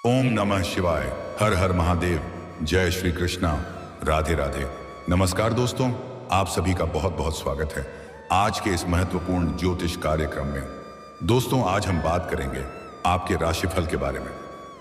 ओम नमः शिवाय। हर हर महादेव। जय श्री कृष्णा। राधे राधे। नमस्कार दोस्तों, आप सभी का बहुत बहुत स्वागत है आज के इस महत्वपूर्ण ज्योतिष कार्यक्रम में। दोस्तों, आज हम बात करेंगे आपके राशिफल के बारे में।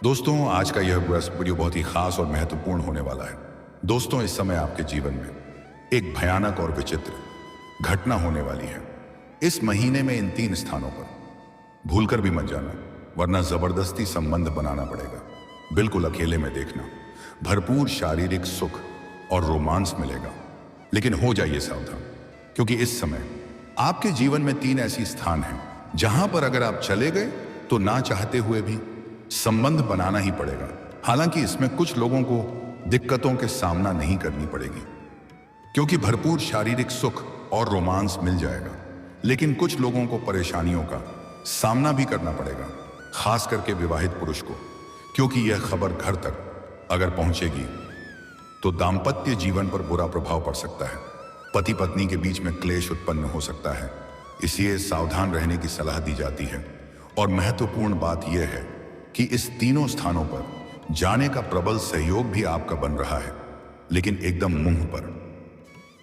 दोस्तों, आज का यह वीडियो बहुत ही खास और महत्वपूर्ण होने वाला है। दोस्तों, इस समय आपके जीवन में एक भयानक और विचित्र घटना होने वाली है। इस महीने में इन 3 स्थानों पर भूलकर भी मत जाना, वरना जबरदस्ती संबंध बनाना पड़ेगा। बिल्कुल अकेले में देखना, भरपूर शारीरिक सुख और रोमांस मिलेगा। लेकिन हो जाइए सावधान, क्योंकि इस समय आपके जीवन में 3 ऐसी स्थान हैं जहां पर अगर आप चले गए तो ना चाहते हुए भी संबंध बनाना ही पड़ेगा। हालांकि इसमें कुछ लोगों को दिक्कतों के सामना नहीं करनी पड़ेगी, क्योंकि भरपूर शारीरिक सुख और रोमांस मिल जाएगा। लेकिन कुछ लोगों को परेशानियों का सामना भी करना पड़ेगा, खास करके विवाहित पुरुष को, क्योंकि यह खबर घर तक अगर पहुंचेगी तो दांपत्य जीवन पर बुरा प्रभाव पड़ सकता है। पति पत्नी के बीच में क्लेश उत्पन्न हो सकता है, इसलिए सावधान रहने की सलाह दी जाती है। और महत्वपूर्ण बात यह है कि इस तीनों स्थानों पर जाने का प्रबल सहयोग भी आपका बन रहा है, लेकिन एकदम मुंह पर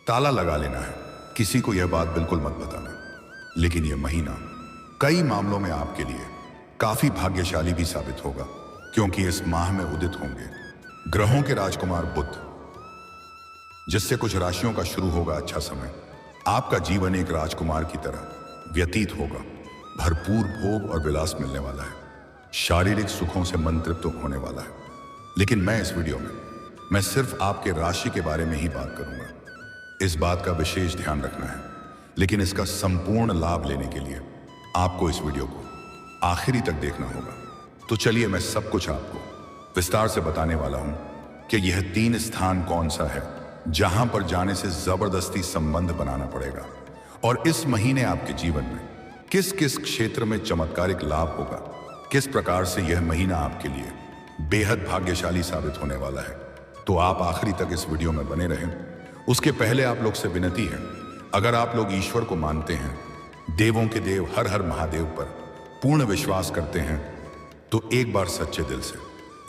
ताला लगा लेना है। किसी को यह बात बिल्कुल मत बताना। लेकिन यह महीना कई मामलों में आपके लिए काफी भाग्यशाली भी साबित होगा, क्योंकि इस माह में उदित होंगे ग्रहों के राजकुमार बुध, जिससे कुछ राशियों का शुरू होगा अच्छा समय। आपका जीवन एक राजकुमार की तरह व्यतीत होगा। भरपूर भोग और विलास मिलने वाला है। शारीरिक सुखों से मन तृप्त होने वाला है। लेकिन मैं इस वीडियो में मैं सिर्फ आपके राशि के बारे में ही बात करूंगा। इस बात का विशेष ध्यान रखना है, लेकिन इसका संपूर्ण लाभ लेने के लिए आपको इस वीडियो को आखिरी तक देखना होगा। तो चलिए, मैं सब कुछ आपको विस्तार से बताने वाला हूं कि यह 3 स्थान कौन सा है जहां पर जाने से जबरदस्ती संबंध बनाना पड़ेगा, और इस महीने आपके जीवन में किस किस क्षेत्र में चमत्कारिक लाभ होगा। किस प्रकार से यह महीना आपके लिए बेहद भाग्यशाली साबित होने वाला है। तो आप आखिरी तक इस वीडियो में बने रहें। उसके पहले आप लोग से विनती है, अगर आप लोग ईश्वर को मानते हैं, देवों के देव हर हर महादेव पर पूर्ण विश्वास करते हैं, तो एक बार सच्चे दिल से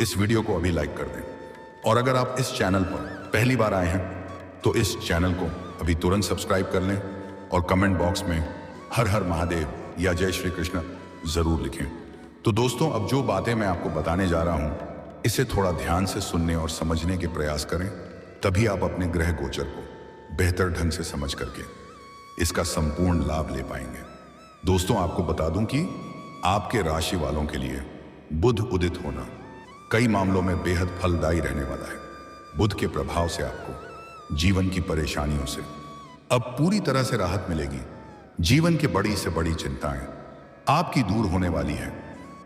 इस वीडियो को अभी लाइक कर दें। और अगर आप इस चैनल पर पहली बार आए हैं तो इस चैनल को अभी तुरंत सब्सक्राइब कर लें और कमेंट बॉक्स में हर हर महादेव या जय श्री कृष्ण जरूर लिखें। तो दोस्तों, अब जो बातें मैं आपको बताने जा रहा हूं, इसे थोड़ा ध्यान से सुनने और समझने के प्रयास करें, तभी आप अपने ग्रह गोचर को बेहतर ढंग से समझ करके इसका संपूर्ण लाभ ले पाएंगे। दोस्तों, आपको बता दूं कि आपके राशि वालों के लिए बुध उदित होना कई मामलों में बेहद फलदायी रहने वाला है। बुध के प्रभाव से आपको जीवन की परेशानियों से अब पूरी तरह से राहत मिलेगी। जीवन की बड़ी से बड़ी चिंताएं आपकी दूर होने वाली है।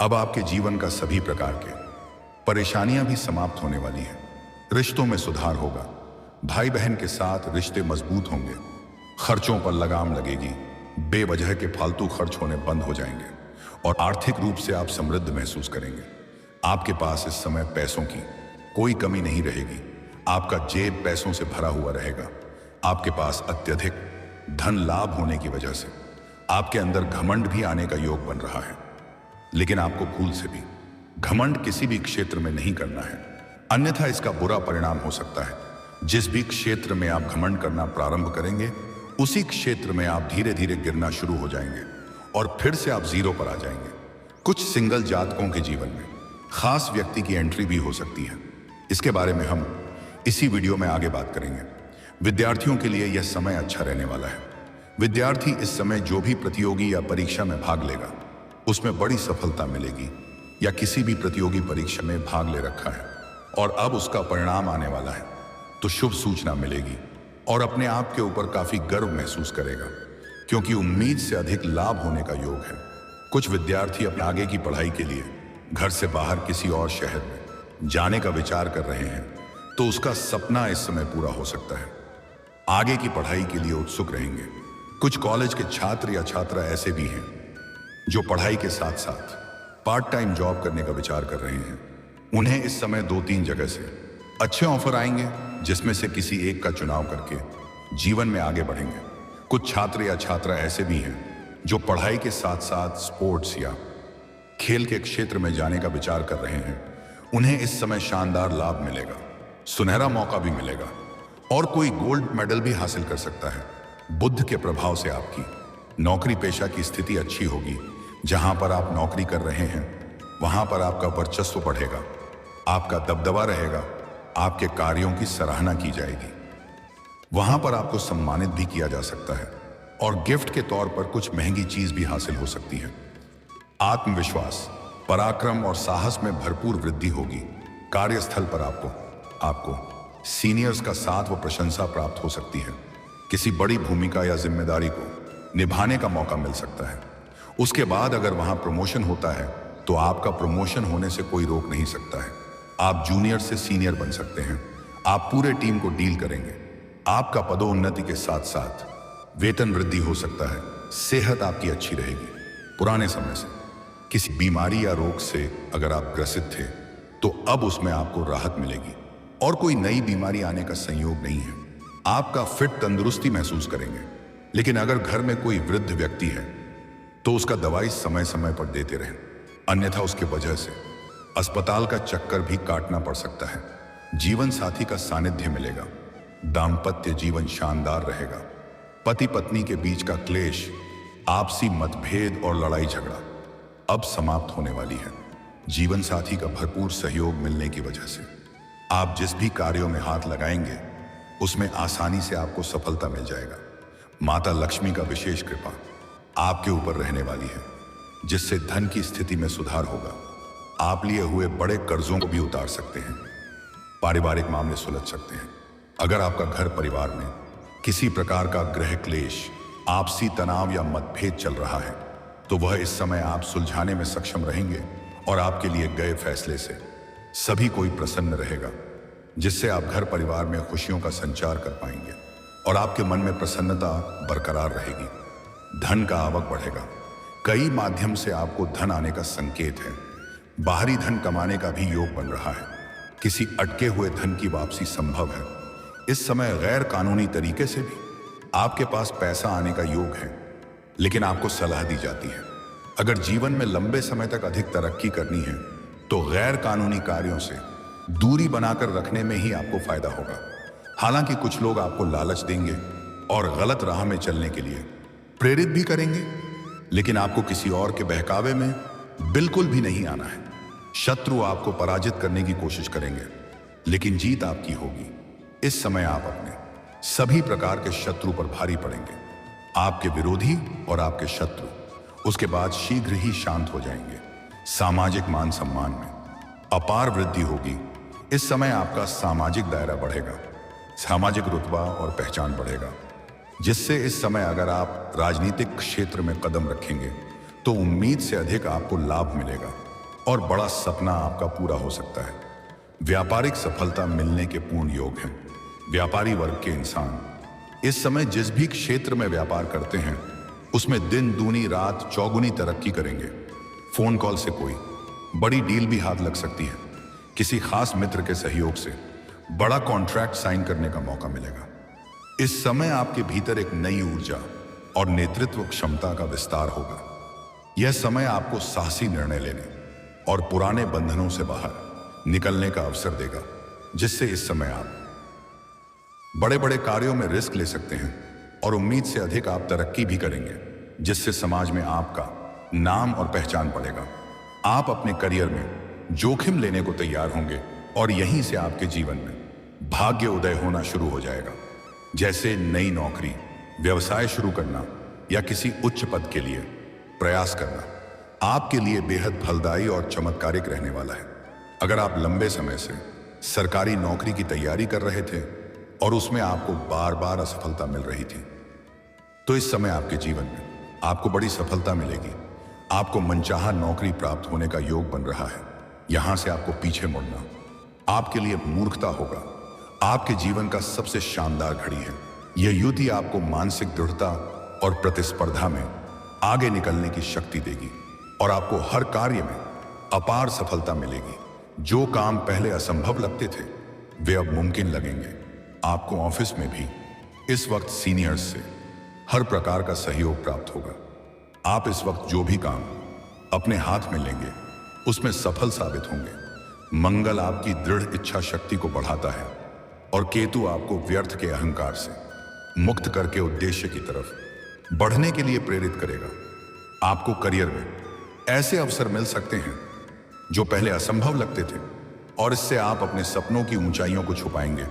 अब आपके जीवन का सभी प्रकार के परेशानियां भी समाप्त होने वाली हैं। रिश्तों में सुधार होगा। भाई बहन के साथ रिश्ते मजबूत होंगे। खर्चों पर लगाम लगेगी। बेवजह के फालतू खर्च होने बंद हो जाएंगे और आर्थिक रूप से आप समृद्ध महसूस करेंगे। आपके पास इस समय पैसों की कोई कमी नहीं रहेगी। आपका जेब पैसों से भरा हुआ रहेगा। आपके पास अत्यधिक धन लाभ होने की वजह से आपके अंदर घमंड भी आने का योग बन रहा है। लेकिन आपको भूल से भी घमंड किसी भी क्षेत्र में नहीं करना है, अन्यथा इसका बुरा परिणाम हो सकता है। जिस भी क्षेत्र में आप घमंड करना प्रारंभ करेंगे, उसी क्षेत्र में आप धीरे धीरे गिरना शुरू हो जाएंगे और फिर से आप जीरो पर आ जाएंगे। कुछ सिंगल जातकों के जीवन में खास व्यक्ति की एंट्री भी हो सकती है। इसके बारे में हम इसी वीडियो में आगे बात करेंगे। विद्यार्थियों के लिए यह समय अच्छा रहने वाला है। विद्यार्थी इस समय जो भी प्रतियोगी या परीक्षा में भाग लेगा, उसमें बड़ी सफलता मिलेगी, या किसी भी प्रतियोगी परीक्षा में भाग ले रखा है और अब उसका परिणाम आने वाला है, तो शुभ सूचना मिलेगी और अपने आप के ऊपर काफी गर्व महसूस करेगा, क्योंकि उम्मीद से अधिक लाभ होने का योग है। कुछ विद्यार्थी अपने आगे की पढ़ाई के लिए घर से बाहर किसी और शहर में जाने का विचार कर रहे हैं, तो उसका सपना इस समय पूरा हो सकता है। आगे की पढ़ाई के लिए उत्सुक रहेंगे। कुछ कॉलेज के छात्र या छात्रा ऐसे भी हैं जो पढ़ाई के साथ साथ पार्ट टाइम जॉब करने का विचार कर रहे हैं। उन्हें इस समय 2-3 जगह से अच्छे ऑफर आएंगे, जिसमें से किसी एक का चुनाव करके जीवन में आगे बढ़ेंगे। कुछ छात्र या छात्रा ऐसे भी हैं जो पढ़ाई के साथ साथ स्पोर्ट्स या खेल के क्षेत्र में जाने का विचार कर रहे हैं, उन्हें इस समय शानदार लाभ मिलेगा, सुनहरा मौका भी मिलेगा और कोई गोल्ड मेडल भी हासिल कर सकता है। बुध के प्रभाव से आपकी नौकरी पेशा की स्थिति अच्छी होगी। जहां पर आप नौकरी कर रहे हैं वहां पर आपका वर्चस्व बढ़ेगा, आपका दबदबा रहेगा, आपके कार्यों की सराहना की जाएगी। वहां पर आपको सम्मानित भी किया जा सकता है और गिफ्ट के तौर पर कुछ महंगी चीज भी हासिल हो सकती है। आत्मविश्वास, पराक्रम और साहस में भरपूर वृद्धि होगी। कार्यस्थल पर आपको सीनियर्स का साथ व प्रशंसा प्राप्त हो सकती है। किसी बड़ी भूमिका या जिम्मेदारी को निभाने का मौका मिल सकता है। उसके बाद अगर वहां प्रमोशन होता है तो आपका प्रमोशन होने से कोई रोक नहीं सकता है। आप जूनियर से सीनियर बन सकते हैं। आप पूरे टीम को डील करेंगे। आपका पदोन्नति के साथ साथ वेतन वृद्धि हो सकता है। सेहत आपकी अच्छी रहेगी। पुराने समय से किसी बीमारी या रोग से अगर आप ग्रसित थे तो अब उसमें आपको राहत मिलेगी और कोई नई बीमारी आने का संयोग नहीं है। आपका फिट तंदुरुस्ती महसूस करेंगे। लेकिन अगर घर में कोई वृद्ध व्यक्ति है तो उसका दवाई समय समय पर देते रहें, अन्यथा उसके वजह से अस्पताल का चक्कर भी काटना पड़ सकता है। जीवन साथी का सानिध्य मिलेगा। दाम्पत्य जीवन शानदार रहेगा। पति पत्नी के बीच का क्लेश, आपसी मतभेद और लड़ाई झगड़ा अब समाप्त होने वाली है। जीवन साथी का भरपूर सहयोग मिलने की वजह से आप जिस भी कार्यों में हाथ लगाएंगे उसमें आसानी से आपको सफलता मिल जाएगा। माता लक्ष्मी का विशेष कृपा आपके ऊपर रहने वाली है, जिससे धन की स्थिति में सुधार होगा। आप लिए हुए बड़े कर्जों को भी उतार सकते हैं। पारिवारिक मामले सुलझ सकते हैं। अगर आपका घर परिवार में किसी प्रकार का गृह क्लेश, आपसी तनाव या मतभेद चल रहा है तो वह इस समय आप सुलझाने में सक्षम रहेंगे और आपके लिए गए फैसले से सभी कोई प्रसन्न रहेगा, जिससे आप घर परिवार में खुशियों का संचार कर पाएंगे और आपके मन में प्रसन्नता बरकरार रहेगी। धन का आवक बढ़ेगा। कई माध्यम से आपको धन आने का संकेत है। बाहरी धन कमाने का भी योग बन रहा है। किसी अटके हुए धन की वापसी संभव है। इस समय गैर कानूनी तरीके से भी आपके पास पैसा आने का योग है, लेकिन आपको सलाह दी जाती है अगर जीवन में लंबे समय तक अधिक तरक्की करनी है तो गैर कानूनी कार्यों से दूरी बनाकर रखने में ही आपको फायदा होगा। हालांकि कुछ लोग आपको लालच देंगे और गलत राह में चलने के लिए प्रेरित भी करेंगे, लेकिन आपको किसी और के बहकावे में बिल्कुल भी नहीं आना है। शत्रु आपको पराजित करने की कोशिश करेंगे, लेकिन जीत आपकी होगी। इस समय आप अपने सभी प्रकार के शत्रु पर भारी पड़ेंगे। आपके विरोधी और आपके शत्रु उसके बाद शीघ्र ही शांत हो जाएंगे। सामाजिक मान सम्मान में अपार वृद्धि होगी। इस समय आपका सामाजिक दायरा बढ़ेगा, सामाजिक रुतबा और पहचान बढ़ेगा, जिससे इस समय अगर आप राजनीतिक क्षेत्र में कदम रखेंगे तो उम्मीद से अधिक आपको लाभ मिलेगा और बड़ा सपना आपका पूरा हो सकता है। व्यापारिक सफलता मिलने के पूर्ण योग हैं। व्यापारी वर्ग के इंसान इस समय जिस भी क्षेत्र में व्यापार करते हैं उसमें दिन दूनी रात चौगुनी तरक्की करेंगे। फोन कॉल से कोई बड़ी डील भी हाथ लग सकती है। किसी खास मित्र के सहयोग से बड़ा कॉन्ट्रैक्ट साइन करने का मौका मिलेगा। इस समय आपके भीतर एक नई ऊर्जा और नेतृत्व क्षमता का विस्तार होगा। यह समय आपको साहसी निर्णय लेने और पुराने बंधनों से बाहर निकलने का अवसर देगा, जिससे इस समय आप बड़े बड़े कार्यों में रिस्क ले सकते हैं और उम्मीद से अधिक आप तरक्की भी करेंगे, जिससे समाज में आपका नाम और पहचान बढ़ेगा। आप अपने करियर में जोखिम लेने को तैयार होंगे और यहीं से आपके जीवन में भाग्य उदय होना शुरू हो जाएगा, जैसे नई नौकरी, व्यवसाय शुरू करना या किसी उच्च पद के लिए प्रयास करना आपके लिए बेहद फलदायी और चमत्कारिक रहने वाला है। अगर आप लंबे समय से सरकारी नौकरी की तैयारी कर रहे थे और उसमें आपको बार बार असफलता मिल रही थी, तो इस समय आपके जीवन में आपको बड़ी सफलता मिलेगी। आपको मनचाहा नौकरी प्राप्त होने का योग बन रहा है। यहां से आपको पीछे मुड़ना आपके लिए मूर्खता होगा। आपके जीवन का सबसे शानदार घड़ी है। यह युद्ध ही आपको मानसिक दृढ़ता और प्रतिस्पर्धा में आगे निकलने की शक्ति देगी और आपको हर कार्य में अपार सफलता मिलेगी। जो काम पहले असंभव लगते थे वे अब मुमकिन लगेंगे। आपको ऑफिस में भी इस वक्त सीनियर्स से हर प्रकार का सहयोग प्राप्त होगा। आप इस वक्त जो भी काम अपने हाथ में लेंगे उसमें सफल साबित होंगे। मंगल आपकी दृढ़ इच्छा शक्ति को बढ़ाता है और केतु आपको व्यर्थ के अहंकार से मुक्त करके उद्देश्य की तरफ बढ़ने के लिए प्रेरित करेगा। आपको करियर में ऐसे अवसर मिल सकते हैं जो पहले असंभव लगते थे और इससे आप अपने सपनों की ऊंचाइयों को छुपाएंगे।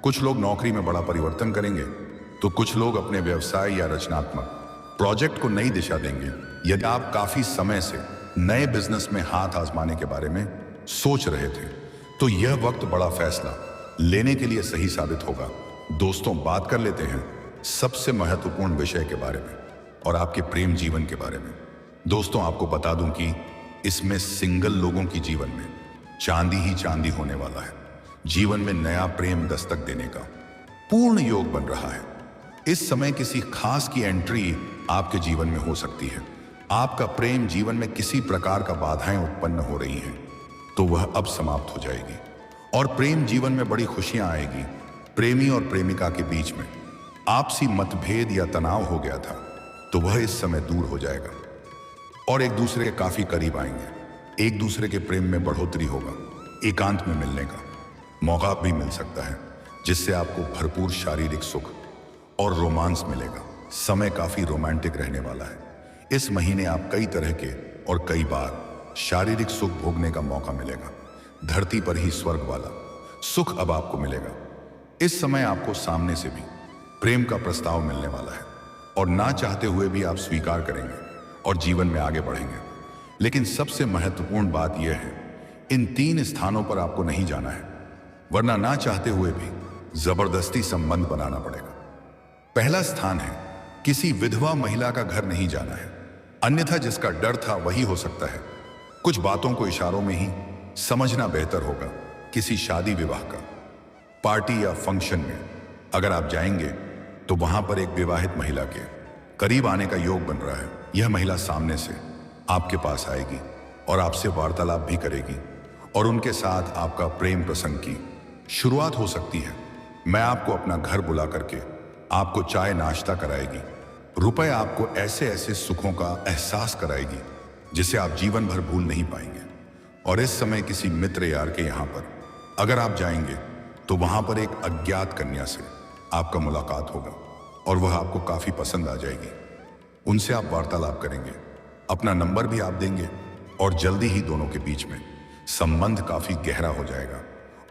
कुछ लोग नौकरी में बड़ा परिवर्तन करेंगे तो कुछ लोग अपने व्यवसाय या रचनात्मक प्रोजेक्ट को नई दिशा देंगे। यदि आप काफी समय से नए बिजनेस में हाथ आजमाने के बारे में सोच रहे थे तो यह वक्त बड़ा फैसला लेने के लिए सही साबित होगा। दोस्तों, बात कर लेते हैं सबसे महत्वपूर्ण विषय के बारे में और आपके प्रेम जीवन के बारे में। दोस्तों, आपको बता दूं कि इसमें सिंगल लोगों की जीवन में चांदी ही चांदी होने वाला है। जीवन में नया प्रेम दस्तक देने का पूर्ण योग बन रहा है। इस समय किसी खास की एंट्री आपके जीवन में हो सकती है। आपका प्रेम जीवन में किसी प्रकार का बाधाएं उत्पन्न हो रही हैं तो वह अब समाप्त हो जाएगी और प्रेम जीवन में बड़ी खुशियां आएगी। प्रेमी और प्रेमिका के बीच में आपसी मतभेद या तनाव हो गया था तो वह इस समय दूर हो जाएगा और एक दूसरे के काफी करीब आएंगे। एक दूसरे के प्रेम में बढ़ोतरी होगा। एकांत में मिलने का मौका भी मिल सकता है जिससे आपको भरपूर शारीरिक सुख और रोमांस मिलेगा। समय काफी रोमांटिक रहने वाला है। इस महीने आप कई तरह के और कई बार शारीरिक सुख भोगने का मौका मिलेगा। धरती पर ही स्वर्ग वाला सुख अब आपको मिलेगा। इस समय आपको सामने से भी प्रेम का प्रस्ताव मिलने वाला है और ना चाहते हुए भी आप स्वीकार करेंगे और जीवन में आगे बढ़ेंगे। लेकिन सबसे महत्वपूर्ण बात यह है, इन 3 स्थानों पर आपको नहीं जाना है, वरना ना चाहते हुए भी जबरदस्ती संबंध बनाना पड़ेगा। पहला स्थान है किसी विधवा महिला का घर नहीं जाना है, अन्यथा जिसका डर था वही हो सकता है। कुछ बातों को इशारों में ही समझना बेहतर होगा। किसी शादी विवाह का पार्टी या फंक्शन में अगर आप जाएंगे तो वहां पर एक विवाहित महिला के करीब आने का योग बन रहा है। यह महिला सामने से आपके पास आएगी और आपसे वार्तालाप भी करेगी और उनके साथ आपका प्रेम प्रसंग की शुरुआत हो सकती है। मैं आपको अपना घर बुला करके आपको चाय नाश्ता कराएगी। रुपए आपको ऐसे ऐसे सुखों का एहसास कराएगी जिसे आप जीवन भर भूल नहीं पाएंगे। और इस समय किसी मित्र यार के यहाँ पर अगर आप जाएंगे तो वहां पर एक अज्ञात कन्या से आपका मुलाकात होगा और वह आपको काफी पसंद आ जाएगी। उनसे आप वार्तालाप करेंगे, अपना नंबर भी आप देंगे और जल्दी ही दोनों के बीच में संबंध काफी गहरा हो जाएगा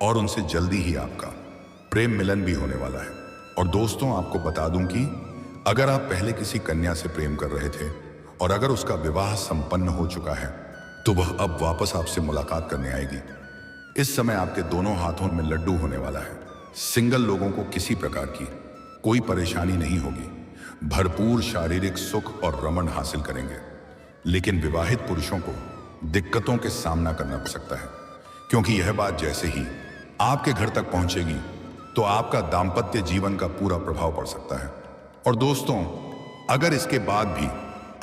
और उनसे जल्दी ही आपका प्रेम मिलन भी होने वाला है। और दोस्तों, आपको बता दूं कि अगर आप पहले किसी कन्या से प्रेम कर रहे थे और अगर उसका विवाह संपन्न हो चुका है तो वह अब वापस आपसे मुलाकात करने आएगी। इस समय आपके दोनों हाथों में लड्डू होने वाला है। सिंगल लोगों को किसी प्रकार की कोई परेशानी नहीं होगी। भरपूर शारीरिक सुख और रमण हासिल करेंगे। लेकिन विवाहित पुरुषों को दिक्कतों के सामना करना पड़ सकता है, क्योंकि यह बात जैसे ही आपके घर तक पहुंचेगी तो आपका दाम्पत्य जीवन का पूरा प्रभाव पड़ सकता है। और दोस्तों, अगर इसके बाद भी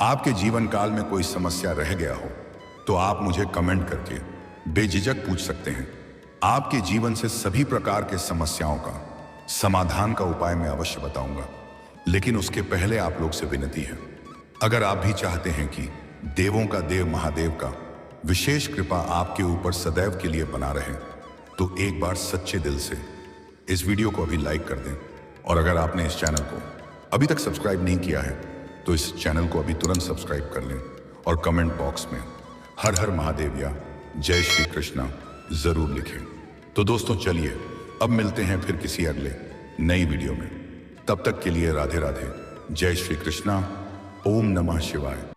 आपके जीवन काल में कोई समस्या रह गया हो तो आप मुझे कमेंट करके बेझिझक पूछ सकते हैं। आपके जीवन से सभी प्रकार के समस्याओं का समाधान का उपाय मैं अवश्य बताऊंगा। लेकिन उसके पहले आप लोग से विनती है, अगर आप भी चाहते हैं कि देवों का देव महादेव का विशेष कृपा आपके ऊपर सदैव के लिए बना रहे तो एक बार सच्चे दिल से इस वीडियो को अभी लाइक कर दें। और अगर आपने इस चैनल को अभी तक सब्सक्राइब नहीं किया है तो इस चैनल को अभी तुरंत सब्सक्राइब कर लें और कमेंट बॉक्स में हर हर महादेव या जय श्री कृष्णा जरूर लिखें। तो दोस्तों, चलिए अब मिलते हैं फिर किसी अगले नई वीडियो में। तब तक के लिए राधे राधे, जय श्री कृष्णा, ओम नमः शिवाय।